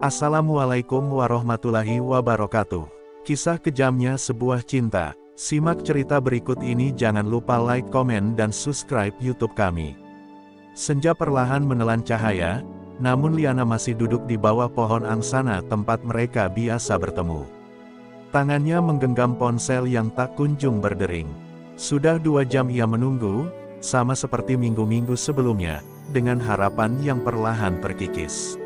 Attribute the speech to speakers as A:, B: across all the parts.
A: Assalamualaikum warahmatullahi wabarakatuh. Kisah kejamnya sebuah cinta. Simak cerita berikut ini, jangan lupa like, komen, dan subscribe YouTube kami. Senja perlahan menelan cahaya, namun Liana masih duduk di bawah pohon angsana tempat mereka biasa bertemu. Tangannya menggenggam ponsel yang tak kunjung berdering. Sudah 2 jam ia menunggu, sama seperti minggu-minggu sebelumnya, dengan harapan yang perlahan terkikis.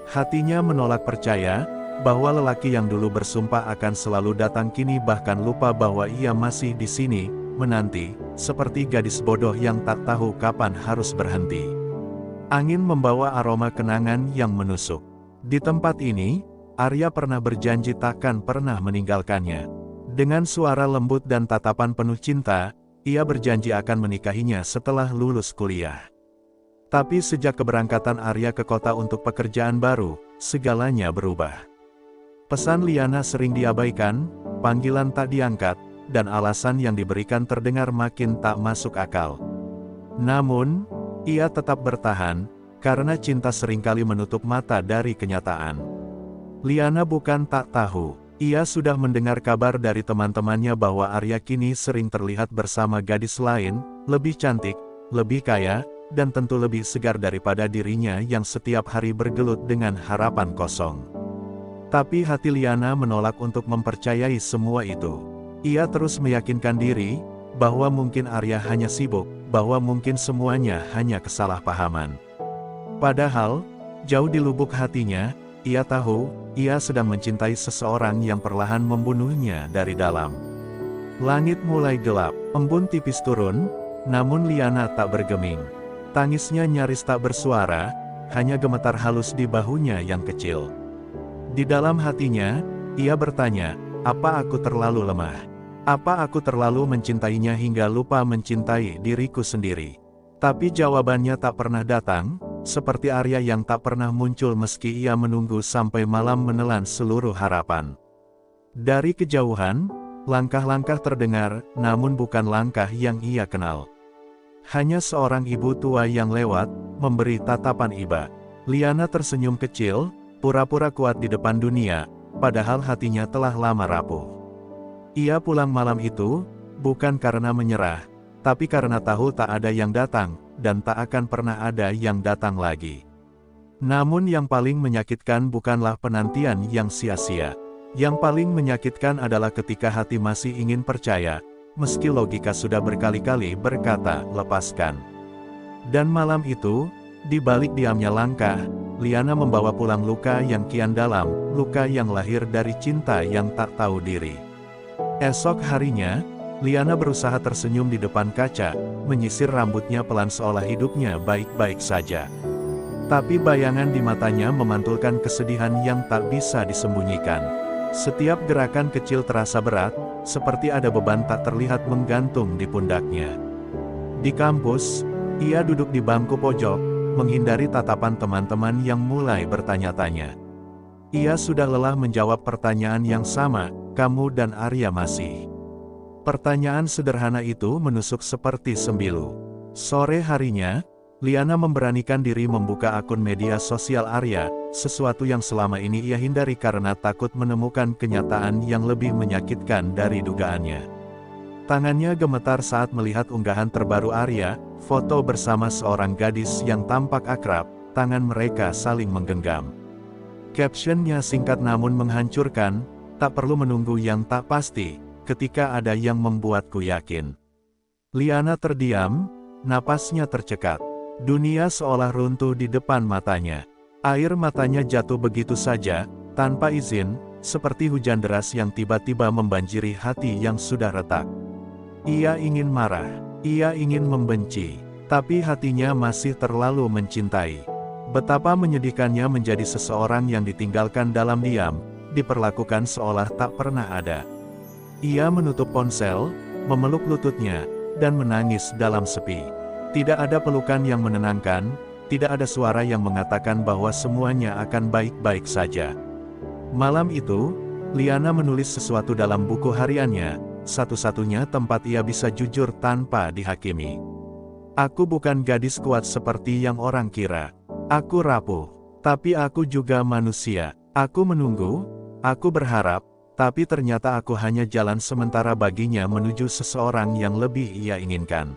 A: Hatinya menolak percaya, bahwa lelaki yang dulu bersumpah akan selalu datang kini bahkan lupa bahwa ia masih di sini, menanti, seperti gadis bodoh yang tak tahu kapan harus berhenti. Angin membawa aroma kenangan yang menusuk. Di tempat ini, Arya pernah berjanji takkan pernah meninggalkannya. Dengan suara lembut dan tatapan penuh cinta, ia berjanji akan menikahinya setelah lulus kuliah. Tapi sejak keberangkatan Arya ke kota untuk pekerjaan baru, segalanya berubah. Pesan Liana sering diabaikan, panggilan tak diangkat, dan alasan yang diberikan terdengar makin tak masuk akal. Namun, ia tetap bertahan, karena cinta seringkali menutup mata dari kenyataan. Liana bukan tak tahu, ia sudah mendengar kabar dari teman-temannya bahwa Arya kini sering terlihat bersama gadis lain, lebih cantik, lebih kaya, dan tentu lebih segar daripada dirinya yang setiap hari bergelut dengan harapan kosong. Tapi hati Liana menolak untuk mempercayai semua itu. Ia terus meyakinkan diri, bahwa mungkin Arya hanya sibuk, bahwa mungkin semuanya hanya kesalahpahaman. Padahal, jauh di lubuk hatinya, ia tahu, ia sedang mencintai seseorang yang perlahan membunuhnya dari dalam. Langit mulai gelap, embun tipis turun, namun Liana tak bergeming. Tangisnya nyaris tak bersuara, hanya gemetar halus di bahunya yang kecil. Di dalam hatinya, ia bertanya, apa aku terlalu lemah? Apa aku terlalu mencintainya hingga lupa mencintai diriku sendiri? Tapi jawabannya tak pernah datang, seperti Arya yang tak pernah muncul meski ia menunggu sampai malam menelan seluruh harapan. Dari kejauhan, langkah-langkah terdengar, namun bukan langkah yang ia kenal. Hanya seorang ibu tua yang lewat, memberi tatapan iba. Liana tersenyum kecil, pura-pura kuat di depan dunia, padahal hatinya telah lama rapuh. Ia pulang malam itu, bukan karena menyerah, tapi karena tahu tak ada yang datang, dan tak akan pernah ada yang datang lagi. Namun yang paling menyakitkan bukanlah penantian yang sia-sia. Yang paling menyakitkan adalah ketika hati masih ingin percaya, meski logika sudah berkali-kali berkata, lepaskan. Dan malam itu, di balik diamnya langkah, Liana membawa pulang luka yang kian dalam, luka yang lahir dari cinta yang tak tahu diri. Esok harinya, Liana berusaha tersenyum di depan kaca, menyisir rambutnya pelan seolah hidupnya baik-baik saja. Tapi bayangan di matanya memantulkan kesedihan yang tak bisa disembunyikan. Setiap gerakan kecil terasa berat, seperti ada beban tak terlihat menggantung di pundaknya. Di kampus, ia duduk di bangku pojok, menghindari tatapan teman-teman yang mulai bertanya-tanya. Ia sudah lelah menjawab pertanyaan yang sama, kamu dan Arya masih? Pertanyaan sederhana itu menusuk seperti sembilu. Sore harinya, Liana memberanikan diri membuka akun media sosial Arya, sesuatu yang selama ini ia hindari karena takut menemukan kenyataan yang lebih menyakitkan dari dugaannya. Tangannya gemetar saat melihat unggahan terbaru Arya, foto bersama seorang gadis yang tampak akrab, tangan mereka saling menggenggam. Captionnya singkat namun menghancurkan, tak perlu menunggu yang tak pasti, ketika ada yang membuatku yakin. Liana terdiam, napasnya tercekat. Dunia seolah runtuh di depan matanya. Air matanya jatuh begitu saja, tanpa izin, seperti hujan deras yang tiba-tiba membanjiri hati yang sudah retak. Ia ingin marah, ia ingin membenci, tapi hatinya masih terlalu mencintai. Betapa menyedihkannya menjadi seseorang yang ditinggalkan dalam diam, diperlakukan seolah tak pernah ada. Ia menutup ponsel, memeluk lututnya, dan menangis dalam sepi. Tidak ada pelukan yang menenangkan, tidak ada suara yang mengatakan bahwa semuanya akan baik-baik saja. Malam itu, Liana menulis sesuatu dalam buku hariannya, satu-satunya tempat ia bisa jujur tanpa dihakimi. Aku bukan gadis kuat seperti yang orang kira. Aku rapuh. Tapi aku juga manusia. Aku menunggu, aku berharap, tapi ternyata aku hanya jalan sementara baginya menuju seseorang yang lebih ia inginkan.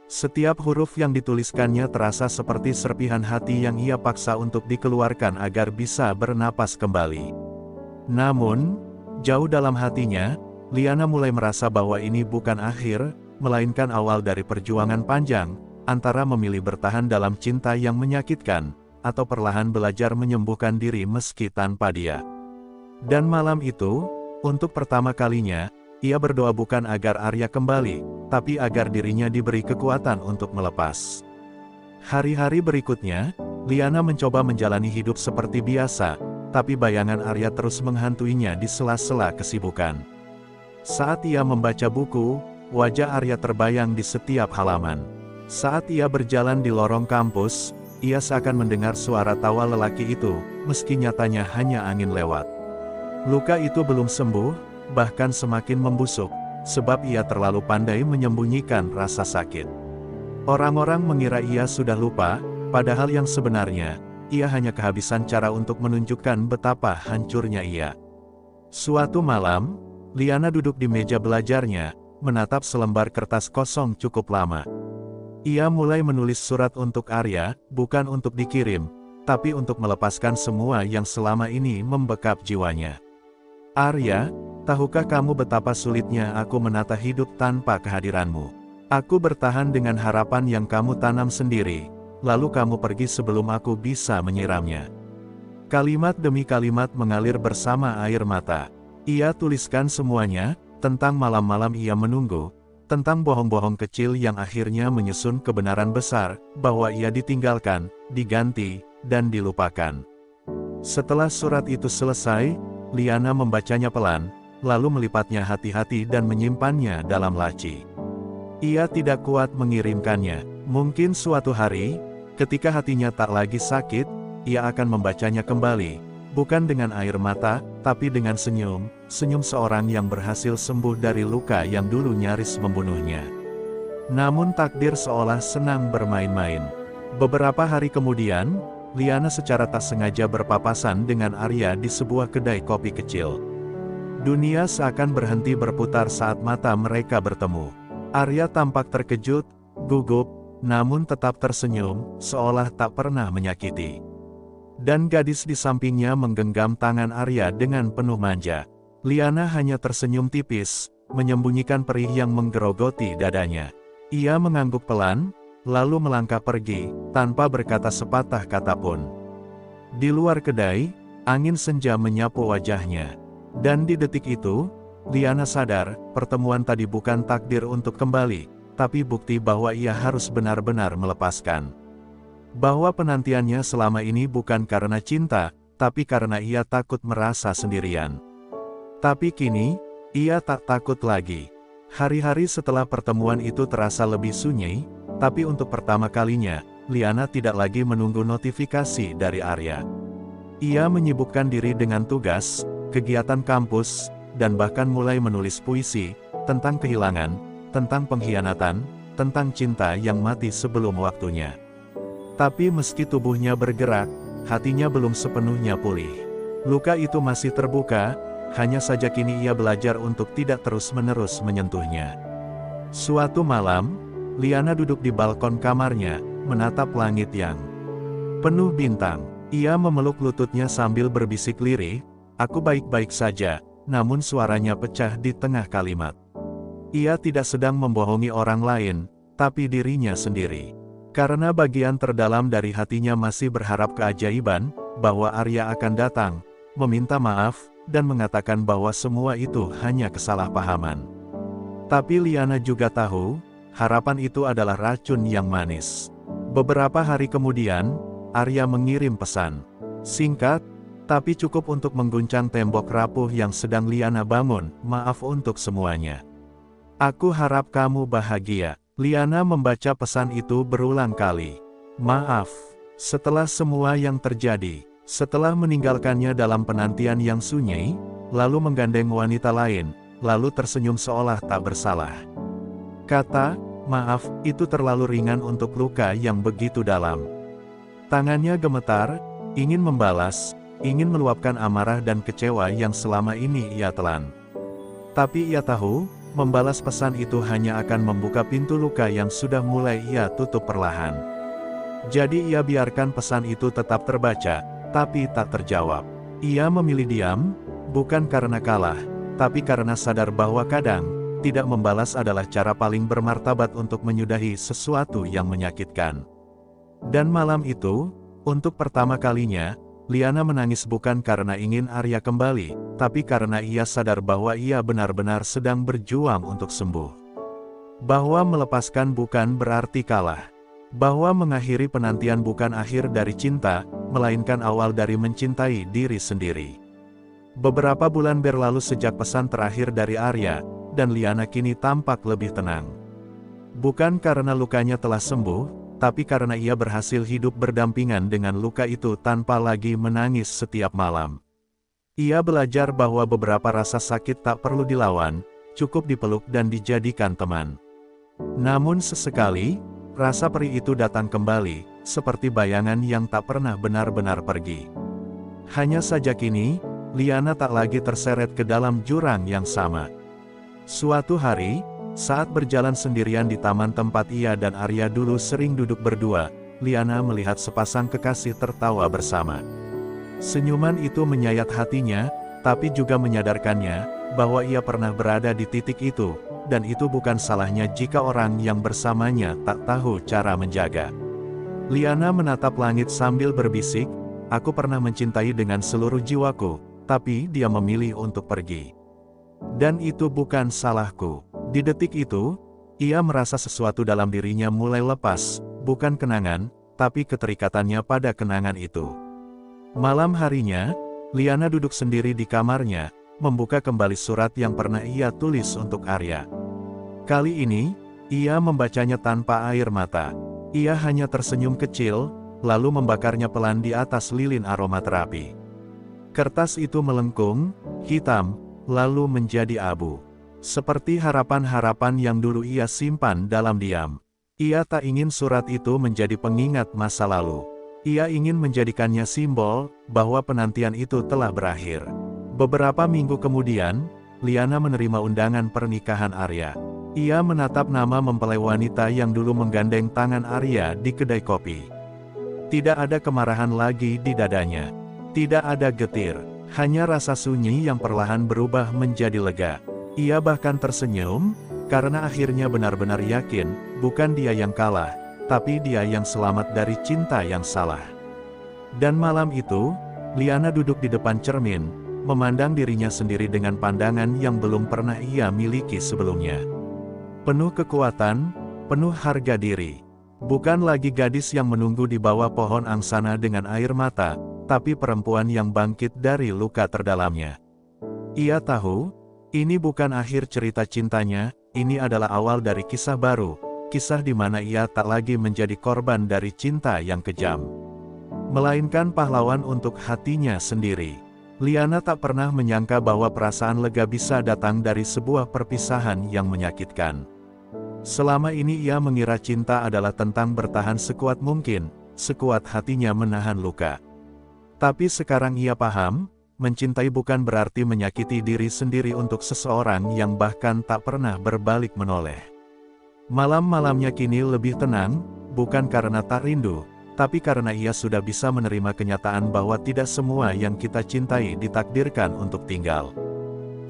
A: Setiap huruf yang dituliskannya terasa seperti serpihan hati yang ia paksa untuk dikeluarkan agar bisa bernapas kembali. Namun, jauh dalam hatinya, Liana mulai merasa bahwa ini bukan akhir, melainkan awal dari perjuangan panjang, antara memilih bertahan dalam cinta yang menyakitkan, atau perlahan belajar menyembuhkan diri meski tanpa dia. Dan malam itu, untuk pertama kalinya, ia berdoa bukan agar Arya kembali, tapi agar dirinya diberi kekuatan untuk melepas. Hari-hari berikutnya, Liana mencoba menjalani hidup seperti biasa, tapi bayangan Arya terus menghantuinya di sela-sela kesibukan. Saat ia membaca buku, wajah Arya terbayang di setiap halaman. Saat ia berjalan di lorong kampus, ia seakan mendengar suara tawa lelaki itu, meski nyatanya hanya angin lewat. Luka itu belum sembuh, bahkan semakin membusuk, sebab ia terlalu pandai menyembunyikan rasa sakit. Orang-orang mengira ia sudah lupa, padahal yang sebenarnya, ia hanya kehabisan cara untuk menunjukkan betapa hancurnya ia. Suatu malam, Liana duduk di meja belajarnya, menatap selembar kertas kosong cukup lama. Ia mulai menulis surat untuk Arya, bukan untuk dikirim, tapi untuk melepaskan semua yang selama ini membekap jiwanya. Arya, tahukah kamu betapa sulitnya aku menata hidup tanpa kehadiranmu? Aku bertahan dengan harapan yang kamu tanam sendiri, lalu kamu pergi sebelum aku bisa menyiramnya. Kalimat demi kalimat mengalir bersama air mata. Ia tuliskan semuanya, tentang malam-malam ia menunggu, tentang bohong-bohong kecil yang akhirnya menyusun kebenaran besar, bahwa ia ditinggalkan, diganti, dan dilupakan. Setelah surat itu selesai, Liana membacanya pelan, lalu melipatnya hati-hati dan menyimpannya dalam laci. Ia tidak kuat mengirimkannya. Mungkin suatu hari, ketika hatinya tak lagi sakit, ia akan membacanya kembali, bukan dengan air mata, tapi dengan senyum, senyum seorang yang berhasil sembuh dari luka yang dulu nyaris membunuhnya. Namun takdir seolah senang bermain-main. Beberapa hari kemudian, Liana secara tak sengaja berpapasan dengan Arya di sebuah kedai kopi kecil. Dunia seakan berhenti berputar saat mata mereka bertemu. Arya tampak terkejut, gugup, namun tetap tersenyum, seolah tak pernah menyakiti. Dan gadis di sampingnya menggenggam tangan Arya dengan penuh manja. Liana hanya tersenyum tipis, menyembunyikan perih yang menggerogoti dadanya. Ia mengangguk pelan, lalu melangkah pergi, tanpa berkata sepatah kata pun. Di luar kedai, angin senja menyapu wajahnya. Dan di detik itu, Liana sadar, pertemuan tadi bukan takdir untuk kembali, tapi bukti bahwa ia harus benar-benar melepaskan. Bahwa penantiannya selama ini bukan karena cinta, tapi karena ia takut merasa sendirian. Tapi kini, ia tak takut lagi. Hari-hari setelah pertemuan itu terasa lebih sunyi, tapi untuk pertama kalinya, Liana tidak lagi menunggu notifikasi dari Arya. Ia menyibukkan diri dengan tugas, kegiatan kampus, dan bahkan mulai menulis puisi, tentang kehilangan, tentang pengkhianatan, tentang cinta yang mati sebelum waktunya. Tapi meski tubuhnya bergerak, hatinya belum sepenuhnya pulih. Luka itu masih terbuka, hanya saja kini ia belajar untuk tidak terus-menerus menyentuhnya. Suatu malam, Liana duduk di balkon kamarnya, menatap langit yang penuh bintang. Ia memeluk lututnya sambil berbisik lirih, "Aku baik-baik saja," namun suaranya pecah di tengah kalimat. Ia tidak sedang membohongi orang lain, tapi dirinya sendiri. Karena bagian terdalam dari hatinya masih berharap keajaiban, bahwa Arya akan datang, meminta maaf, dan mengatakan bahwa semua itu hanya kesalahpahaman. Tapi Liana juga tahu, harapan itu adalah racun yang manis. Beberapa hari kemudian, Arya mengirim pesan. Singkat, tapi cukup untuk mengguncang tembok rapuh yang sedang Liana bangun. "Maaf untuk semuanya. Aku harap kamu bahagia." Liana membaca pesan itu berulang kali. Maaf. Setelah semua yang terjadi, setelah meninggalkannya dalam penantian yang sunyi, lalu menggandeng wanita lain, lalu tersenyum seolah tak bersalah. Kata, "Maaf, itu terlalu ringan untuk luka yang begitu dalam." Tangannya gemetar, ingin membalas, ingin meluapkan amarah dan kecewa yang selama ini ia telan. Tapi ia tahu, membalas pesan itu hanya akan membuka pintu luka yang sudah mulai ia tutup perlahan. Jadi ia biarkan pesan itu tetap terbaca, tapi tak terjawab. Ia memilih diam, bukan karena kalah, tapi karena sadar bahwa kadang, tidak membalas adalah cara paling bermartabat untuk menyudahi sesuatu yang menyakitkan. Dan malam itu, untuk pertama kalinya, Liana menangis bukan karena ingin Arya kembali, tapi karena ia sadar bahwa ia benar-benar sedang berjuang untuk sembuh. Bahwa melepaskan bukan berarti kalah. Bahwa mengakhiri penantian bukan akhir dari cinta, melainkan awal dari mencintai diri sendiri. Beberapa bulan berlalu sejak pesan terakhir dari Arya, dan Liana kini tampak lebih tenang. Bukan karena lukanya telah sembuh, tapi karena ia berhasil hidup berdampingan dengan luka itu tanpa lagi menangis setiap malam. Ia belajar bahwa beberapa rasa sakit tak perlu dilawan, cukup dipeluk dan dijadikan teman. Namun sesekali, rasa perih itu datang kembali, seperti bayangan yang tak pernah benar-benar pergi. Hanya saja kini, Liana tak lagi terseret ke dalam jurang yang sama. Suatu hari, saat berjalan sendirian di taman tempat ia dan Arya dulu sering duduk berdua, Liana melihat sepasang kekasih tertawa bersama. Senyuman itu menyayat hatinya, tapi juga menyadarkannya, bahwa ia pernah berada di titik itu, dan itu bukan salahnya jika orang yang bersamanya tak tahu cara menjaga. Liana menatap langit sambil berbisik, "Aku pernah mencintai dengan seluruh jiwaku, tapi dia memilih untuk pergi. Dan itu bukan salahku." Di detik itu, ia merasa sesuatu dalam dirinya mulai lepas, bukan kenangan, tapi keterikatannya pada kenangan itu. Malam harinya, Liana duduk sendiri di kamarnya, membuka kembali surat yang pernah ia tulis untuk Arya. Kali ini, ia membacanya tanpa air mata. Ia hanya tersenyum kecil, lalu membakarnya pelan di atas lilin aromaterapi. Kertas itu melengkung, hitam, lalu menjadi abu. Seperti harapan-harapan yang dulu ia simpan dalam diam. Ia tak ingin surat itu menjadi pengingat masa lalu. Ia ingin menjadikannya simbol, bahwa penantian itu telah berakhir. Beberapa minggu kemudian, Liana menerima undangan pernikahan Arya. Ia menatap nama mempelai wanita yang dulu menggandeng tangan Arya di kedai kopi. Tidak ada kemarahan lagi di dadanya. Tidak ada getir, hanya rasa sunyi yang perlahan berubah menjadi lega. Ia bahkan tersenyum, karena akhirnya benar-benar yakin, bukan dia yang kalah, tapi dia yang selamat dari cinta yang salah. Dan malam itu, Liana duduk di depan cermin, memandang dirinya sendiri dengan pandangan yang belum pernah ia miliki sebelumnya. Penuh kekuatan, penuh harga diri. Bukan lagi gadis yang menunggu di bawah pohon angsana dengan air mata, tapi perempuan yang bangkit dari luka terdalamnya. Ia tahu, ini bukan akhir cerita cintanya, ini adalah awal dari kisah baru, kisah di mana ia tak lagi menjadi korban dari cinta yang kejam, melainkan pahlawan untuk hatinya sendiri. Liana tak pernah menyangka bahwa perasaan lega bisa datang dari sebuah perpisahan yang menyakitkan. Selama ini ia mengira cinta adalah tentang bertahan sekuat mungkin, sekuat hatinya menahan luka. Tapi sekarang ia paham, mencintai bukan berarti menyakiti diri sendiri untuk seseorang yang bahkan tak pernah berbalik menoleh. Malam-malamnya kini lebih tenang, bukan karena tak rindu, tapi karena ia sudah bisa menerima kenyataan bahwa tidak semua yang kita cintai ditakdirkan untuk tinggal.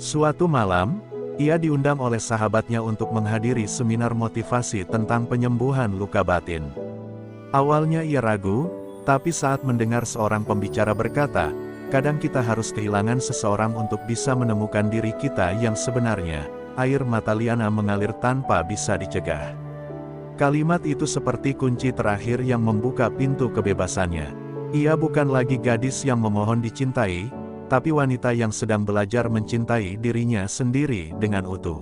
A: Suatu malam, ia diundang oleh sahabatnya untuk menghadiri seminar motivasi tentang penyembuhan luka batin. Awalnya ia ragu, tapi saat mendengar seorang pembicara berkata, "Kadang kita harus kehilangan seseorang untuk bisa menemukan diri kita yang sebenarnya." Air mata Liana mengalir tanpa bisa dicegah. Kalimat itu seperti kunci terakhir yang membuka pintu kebebasannya. Ia bukan lagi gadis yang memohon dicintai, tapi wanita yang sedang belajar mencintai dirinya sendiri dengan utuh.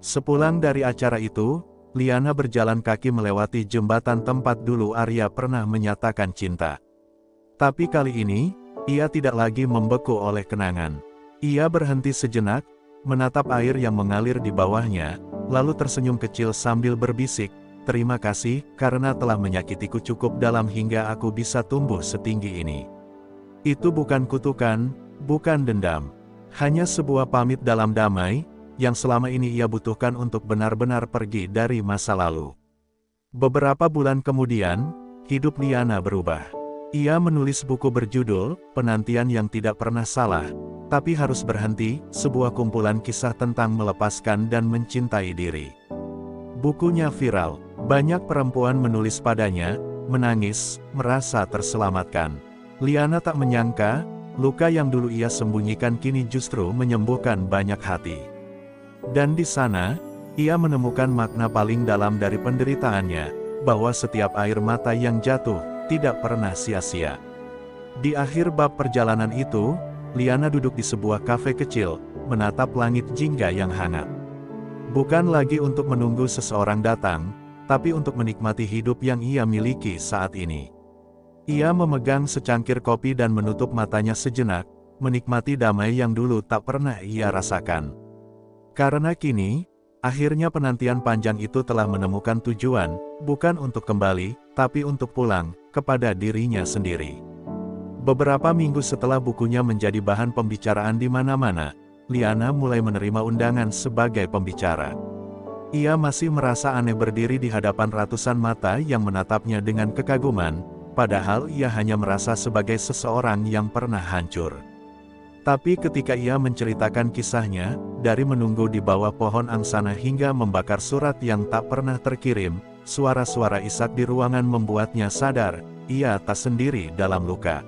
A: Sepulang dari acara itu, Liana berjalan kaki melewati jembatan tempat dulu Arya pernah menyatakan cinta. Tapi kali ini, ia tidak lagi membeku oleh kenangan. Ia berhenti sejenak, menatap air yang mengalir di bawahnya, lalu tersenyum kecil sambil berbisik, terima kasih karena telah menyakitiku cukup dalam hingga aku bisa tumbuh setinggi ini. Itu bukan kutukan, bukan dendam. Hanya sebuah pamit dalam damai, yang selama ini ia butuhkan untuk benar-benar pergi dari masa lalu. Beberapa bulan kemudian, hidup Liana berubah. Ia menulis buku berjudul, Penantian yang Tidak Pernah Salah, Tapi Harus Berhenti, sebuah kumpulan kisah tentang melepaskan dan mencintai diri. Bukunya viral, banyak perempuan menulis padanya, menangis, merasa terselamatkan. Liana tak menyangka, luka yang dulu ia sembunyikan kini justru menyembuhkan banyak hati. Dan di sana, ia menemukan makna paling dalam dari penderitaannya, bahwa setiap air mata yang jatuh, tidak pernah sia-sia. Di akhir bab perjalanan itu, Liana duduk di sebuah kafe kecil, menatap langit jingga yang hangat. Bukan lagi untuk menunggu seseorang datang, tapi untuk menikmati hidup yang ia miliki saat ini. Ia memegang secangkir kopi dan menutup matanya sejenak, menikmati damai yang dulu tak pernah ia rasakan. Karena kini, akhirnya penantian panjang itu telah menemukan tujuan, bukan untuk kembali, tapi untuk pulang, kepada dirinya sendiri. Beberapa minggu setelah bukunya menjadi bahan pembicaraan di mana-mana, Liana mulai menerima undangan sebagai pembicara. Ia masih merasa aneh berdiri di hadapan ratusan mata yang menatapnya dengan kekaguman, padahal ia hanya merasa sebagai seseorang yang pernah hancur. Tapi ketika ia menceritakan kisahnya, dari menunggu di bawah pohon angsana hingga membakar surat yang tak pernah terkirim, suara-suara isak di ruangan membuatnya sadar, ia tak sendiri dalam luka.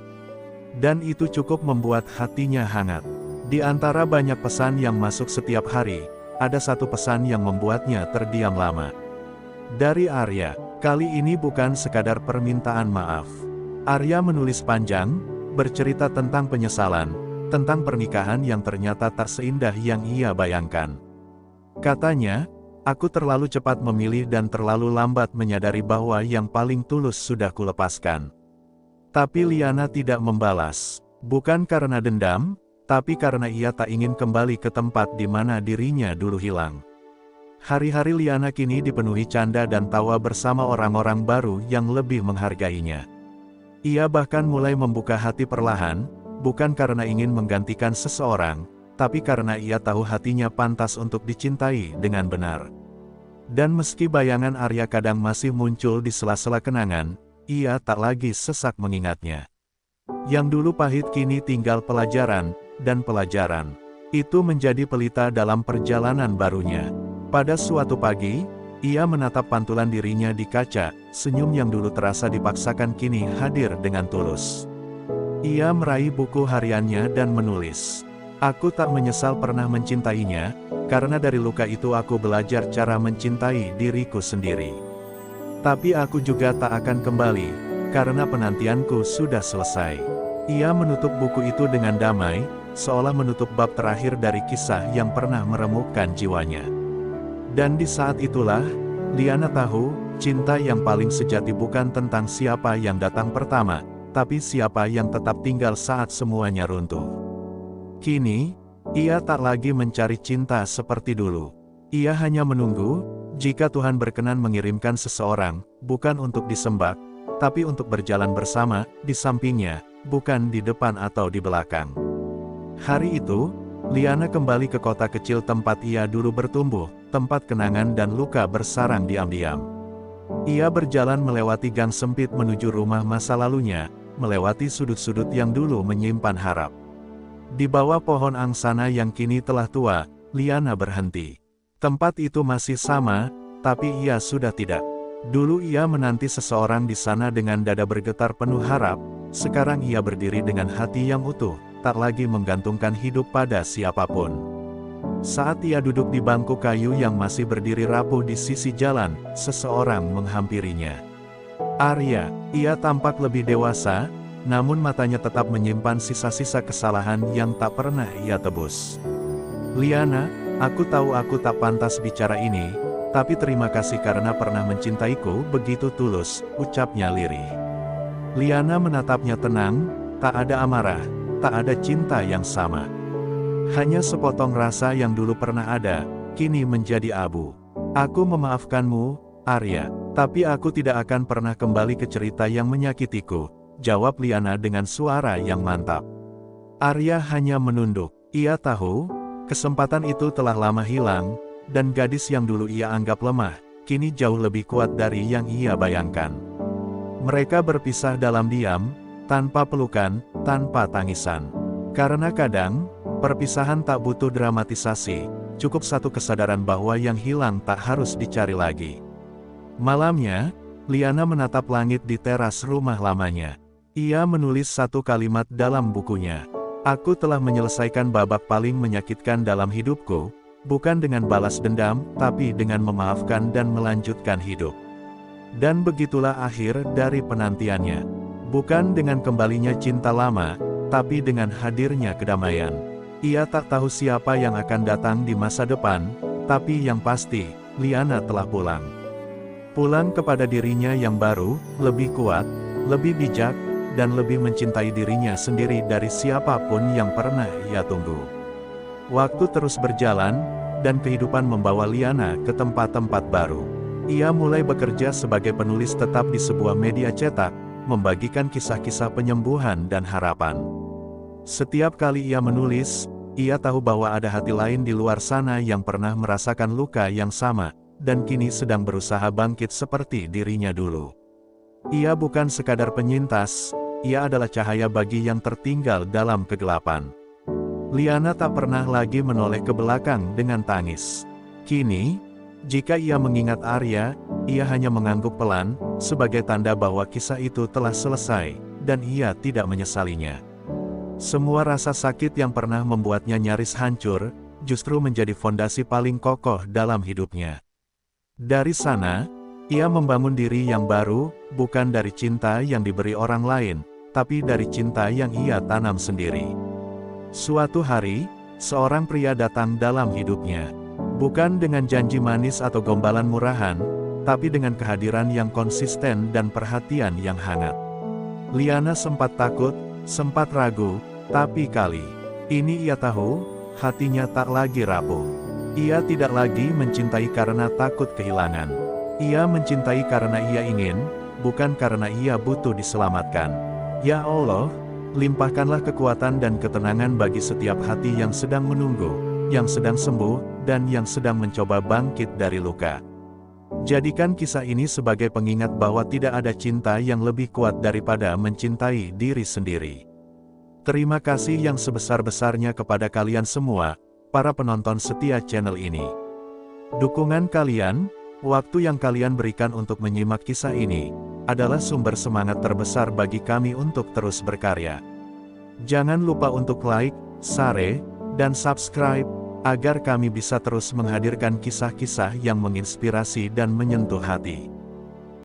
A: Dan itu cukup membuat hatinya hangat. Di antara banyak pesan yang masuk setiap hari, ada satu pesan yang membuatnya terdiam lama. Dari Arya, kali ini bukan sekadar permintaan maaf. Arya menulis panjang, bercerita tentang penyesalan, tentang pernikahan yang ternyata tak seindah yang ia bayangkan. Katanya, aku terlalu cepat memilih dan terlalu lambat menyadari bahwa yang paling tulus sudah kulepaskan. Tapi Liana tidak membalas, bukan karena dendam, tapi karena ia tak ingin kembali ke tempat di mana dirinya dulu hilang. Hari-hari Liana kini dipenuhi canda dan tawa bersama orang-orang baru yang lebih menghargainya. Ia bahkan mulai membuka hati perlahan, bukan karena ingin menggantikan seseorang, tapi karena ia tahu hatinya pantas untuk dicintai dengan benar. Dan meski bayangan Arya kadang masih muncul di sela-sela kenangan, ia tak lagi sesak mengingatnya. Yang dulu pahit kini tinggal pelajaran, dan pelajaran itu menjadi pelita dalam perjalanan barunya. Pada suatu pagi, ia menatap pantulan dirinya di kaca, senyum yang dulu terasa dipaksakan kini hadir dengan tulus. Ia meraih buku hariannya dan menulis, "Aku tak menyesal pernah mencintainya, karena dari luka itu aku belajar cara mencintai diriku sendiri. Tapi aku juga tak akan kembali, karena penantianku sudah selesai." Ia menutup buku itu dengan damai, seolah menutup bab terakhir dari kisah yang pernah meremukkan jiwanya. Dan di saat itulah, Liana tahu, cinta yang paling sejati bukan tentang siapa yang datang pertama, tapi siapa yang tetap tinggal saat semuanya runtuh. Kini, ia tak lagi mencari cinta seperti dulu. Ia hanya menunggu, jika Tuhan berkenan mengirimkan seseorang, bukan untuk disembah, tapi untuk berjalan bersama, di sampingnya, bukan di depan atau di belakang. Hari itu, Liana kembali ke kota kecil tempat ia dulu bertumbuh, tempat kenangan dan luka bersarang diam-diam. Ia berjalan melewati gang sempit menuju rumah masa lalunya, melewati sudut-sudut yang dulu menyimpan harap. Di bawah pohon angsana yang kini telah tua, Liana berhenti. Tempat itu masih sama, tapi ia sudah tidak. Dulu ia menanti seseorang di sana dengan dada bergetar penuh harap, sekarang ia berdiri dengan hati yang utuh, tak lagi menggantungkan hidup pada siapapun. Saat ia duduk di bangku kayu yang masih berdiri rapuh di sisi jalan, seseorang menghampirinya. Arya, ia tampak lebih dewasa, namun matanya tetap menyimpan sisa-sisa kesalahan yang tak pernah ia tebus. "Liana, aku tahu aku tak pantas bicara ini, tapi terima kasih karena pernah mencintaiku begitu tulus," ucapnya lirih. Liana menatapnya tenang, tak ada amarah, tak ada cinta yang sama. Hanya sepotong rasa yang dulu pernah ada, kini menjadi abu. "Aku memaafkanmu, Arya, Tapi aku tidak akan pernah kembali ke cerita yang menyakitiku, jawab Liana dengan suara yang mantap. Arya hanya menunduk. Ia tahu, kesempatan itu telah lama hilang, dan gadis yang dulu ia anggap lemah, kini jauh lebih kuat dari yang ia bayangkan. Mereka berpisah dalam diam, tanpa pelukan, tanpa tangisan. Karena kadang, perpisahan tak butuh dramatisasi, cukup satu kesadaran bahwa yang hilang tak harus dicari lagi. Malamnya, Liana menatap langit di teras rumah lamanya. Ia menulis satu kalimat dalam bukunya. Aku telah menyelesaikan babak paling menyakitkan dalam hidupku, bukan dengan balas dendam, tapi dengan memaafkan dan melanjutkan hidup. Dan begitulah akhir dari penantiannya. Bukan dengan kembalinya cinta lama, tapi dengan hadirnya kedamaian. Ia tak tahu siapa yang akan datang di masa depan, tapi yang pasti, Liana telah pulang. Pulang kepada dirinya yang baru, lebih kuat, lebih bijak, dan lebih mencintai dirinya sendiri dari siapapun yang pernah ia tunggu. Waktu terus berjalan, dan kehidupan membawa Liana ke tempat-tempat baru. Ia mulai bekerja sebagai penulis tetap di sebuah media cetak, membagikan kisah-kisah penyembuhan dan harapan. Setiap kali ia menulis, ia tahu bahwa ada hati lain di luar sana yang pernah merasakan luka yang sama, dan kini sedang berusaha bangkit seperti dirinya dulu. Ia bukan sekadar penyintas, ia adalah cahaya bagi yang tertinggal dalam kegelapan. Liana tak pernah lagi menoleh ke belakang dengan tangis. Kini, jika ia mengingat Arya, ia hanya mengangguk pelan, sebagai tanda bahwa kisah itu telah selesai, dan ia tidak menyesalinya. Semua rasa sakit yang pernah membuatnya nyaris hancur, justru menjadi fondasi paling kokoh dalam hidupnya. Dari sana, ia membangun diri yang baru, bukan dari cinta yang diberi orang lain, tapi dari cinta yang ia tanam sendiri. Suatu hari, seorang pria datang dalam hidupnya. Bukan dengan janji manis atau gombalan murahan, tapi dengan kehadiran yang konsisten dan perhatian yang hangat. Liana sempat takut, sempat ragu, tapi kali ini ia tahu, hatinya tak lagi rapuh. Ia tidak lagi mencintai karena takut kehilangan. Ia mencintai karena ia ingin, bukan karena ia butuh diselamatkan. Ya Allah, limpahkanlah kekuatan dan ketenangan bagi setiap hati yang sedang menunggu, yang sedang sembuh, dan yang sedang mencoba bangkit dari luka. Jadikan kisah ini sebagai pengingat bahwa tidak ada cinta yang lebih kuat daripada mencintai diri sendiri. Terima kasih yang sebesar-besarnya kepada kalian semua, para penonton setia channel ini. Dukungan kalian, waktu yang kalian berikan untuk menyimak kisah ini, adalah sumber semangat terbesar bagi kami untuk terus berkarya. Jangan lupa untuk like, share, dan subscribe, agar kami bisa terus menghadirkan kisah-kisah yang menginspirasi dan menyentuh hati.